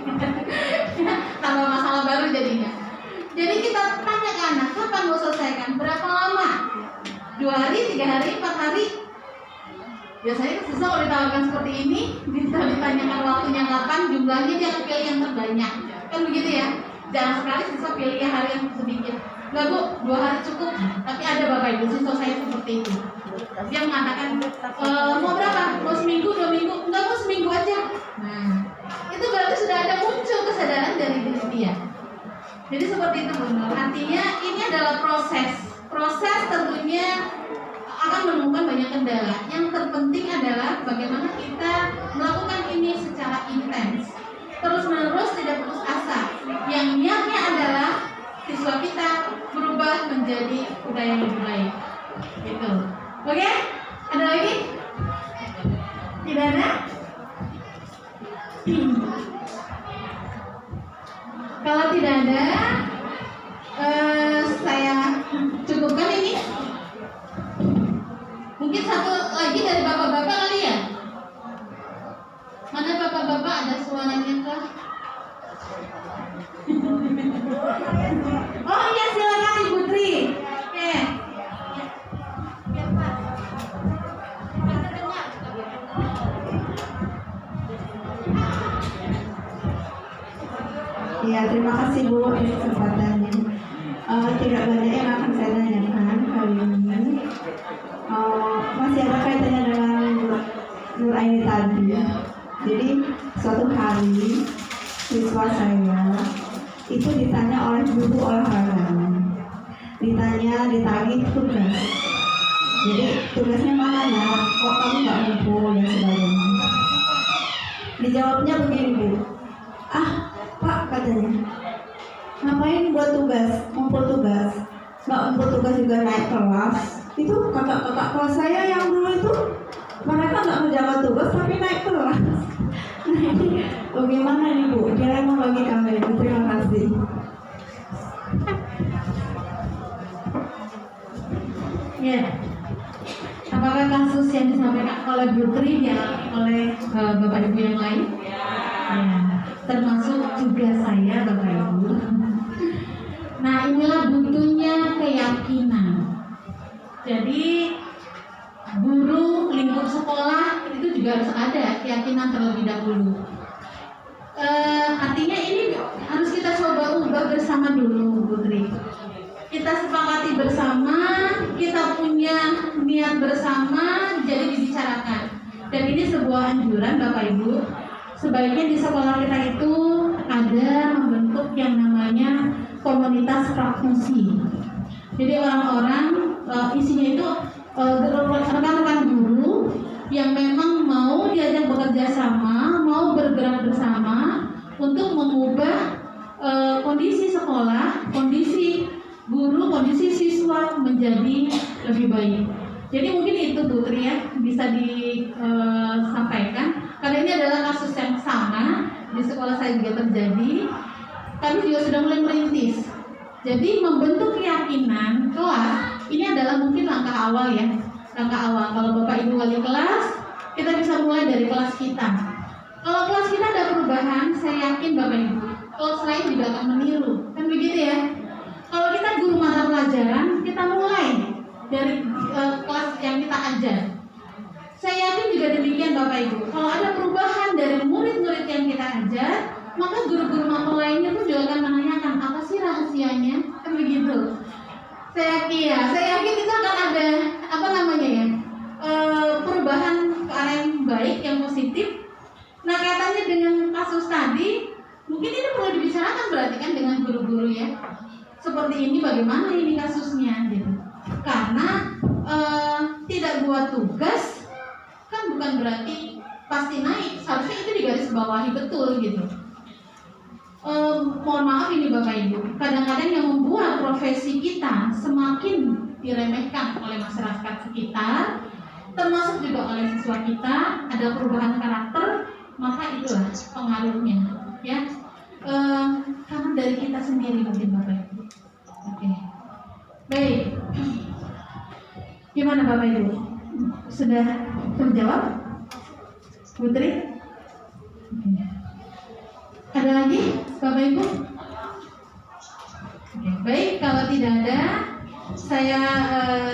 Tambah masalah baru jadinya. Jadi kita tanya ke anak, kapan mau selesaikan? Berapa lama? 2 hari, 3 hari, 4 hari? Biasanya susah kalau ditawarkan seperti ini, ditanyakan waktunya kapan, jumlahnya dia akan pilih yang terbanyak. Kan begitu ya? Jangan sekali siswa pilih hari yang sedikit. Enggak Bu, 2 hari cukup. Tapi ada Bapak Ibu siswa saya seperti itu. Dia mengatakan, mau berapa? Mau seminggu, 2 minggu? Enggak, mau seminggu aja. Nah, itu berarti sudah ada muncul kesadaran dari diri dia. Jadi seperti itu Bu. Artinya ini adalah proses. Proses tentunya akan menemukan banyak kendala. Yang terpenting adalah bagaimana kita melakukan ini secara intens, terus-menerus, tidak putus asa. Yang niatnya adalah siswa kita berubah menjadi budaya yang lebih baik. Gitu. Oke? Ada lagi? Tidak ada? Kalau tidak ada, saya cukupkan ini. Mungkin satu lagi dari bapak-bapak kali ya? Mana bapak-bapak, ada suaranya kah? Oh iya, silakan Ibu Tri. Oke. Ya, Pak. Kita dengar. Ya, terima kasih Bu atas kesempatannya. Tidak banyak yang akan saya tanyakan kali ini. Masih ada kaitannya dengan Nur Aini tadi. Jadi suatu hari siswa saya itu ditanya oleh guru olahraganya, ditagih tugas. Jadi tugasnya mana ya? Kok kamu nggak ngumpul dan sebagainya. Dijawabnya begini Bu. Pak katanya, ngapain buat tugas, ngumpul tugas, nggak ngumpul tugas juga naik kelas. Itu kakak-kakak kelas saya yang dulu itu mereka nggak menjaga tugas tapi naik kelas. Nah ini bagaimana nih Bu? Dilema bagi kami. Terima kasih. Ya. Apakah kasus yang disampaikan oleh Bu Tri dialami oleh Bapak Ibu yang lain? Ya. Termasuk juga saya Bapak Ibu. Nah, inilah butuhnya keyakinan. Jadi guru, lingkup sekolah itu juga harus ada keyakinan terlebih dahulu. Artinya ini harus kita coba ubah bersama dulu, Putri. Kita sepakati bersama, kita punya niat bersama, jadi dibicarakan. Dan ini sebuah anjuran Bapak Ibu. Sebaiknya di sekolah kita itu ada membentuk yang namanya komunitas pramusi. Jadi orang-orang isinya itu rekan-rekan guru yang memang mau diajak bekerja sama, mau bergerak bersama untuk mengubah kondisi sekolah, kondisi guru, kondisi siswa menjadi lebih baik. Jadi mungkin itu Bu Tri ya bisa disampaikan. Karena ini adalah kasus yang sama di sekolah saya juga terjadi. Kami juga sudah mulai merintis. Jadi membentuk keyakinan kelas ini adalah adalah mungkin langkah awal ya. Langkah awal kalau Bapak Ibu wali kelas, kita bisa mulai dari kelas kita. Kalau kelas kita ada perubahan, saya yakin Bapak Ibu, kelas lain juga akan meniru. Kan begitu ya? Kalau kita guru mata pelajaran, kita mulai dari kelas yang kita ajar. Saya yakin juga demikian Bapak Ibu. Kalau ada perubahan dari murid-murid yang kita ajar, maka guru-guru mata lainnya pun juga akan menanyakan apa sih rahasianya, kan begitu. Saya yakin itu akan ada perubahan ke arah yang baik, yang positif. Nah kaitannya dengan kasus tadi, mungkin ini perlu dibicarakan berarti kan dengan guru-guru ya. Seperti ini bagaimana ini kasusnya gitu. Karena tidak buat tugas kan bukan berarti pasti naik, seharusnya itu digarisbawahi betul gitu. Mohon maaf ini Bapak Ibu, kadang-kadang yang membuat profesi kita semakin diremehkan oleh masyarakat sekitar, termasuk juga oleh siswa kita, ada perubahan karakter, maka itulah pengaruhnya ya. Karena dari kita sendiri mungkin Bapak Ibu. Oke. Baik. Gimana Bapak Ibu? Sudah terjawab? Putri? Oke. Ada lagi Bapak Ibu? Oke, baik, kalau tidak ada saya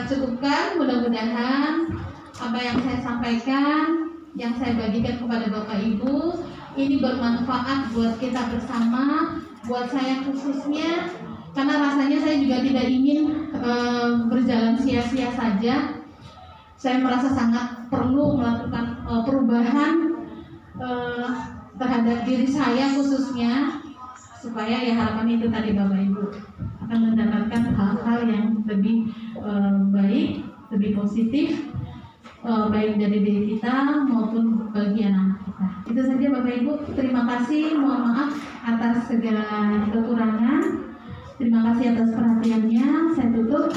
cukupkan. Mudah-mudahan apa yang saya sampaikan, yang saya bagikan kepada Bapak Ibu ini bermanfaat buat kita bersama, buat saya khususnya, karena rasanya saya juga tidak ingin berjalan sia-sia saja. Saya merasa sangat perlu melakukan perubahan terhadap diri saya khususnya, supaya ya harapan itu tadi Bapak Ibu akan mendapatkan hal-hal yang lebih baik, lebih positif, baik dari diri kita maupun bagi anak kita. Itu saja Bapak Ibu. Terima kasih. Mohon maaf atas segala kekurangan. Terima kasih atas perhatiannya. Saya tutup.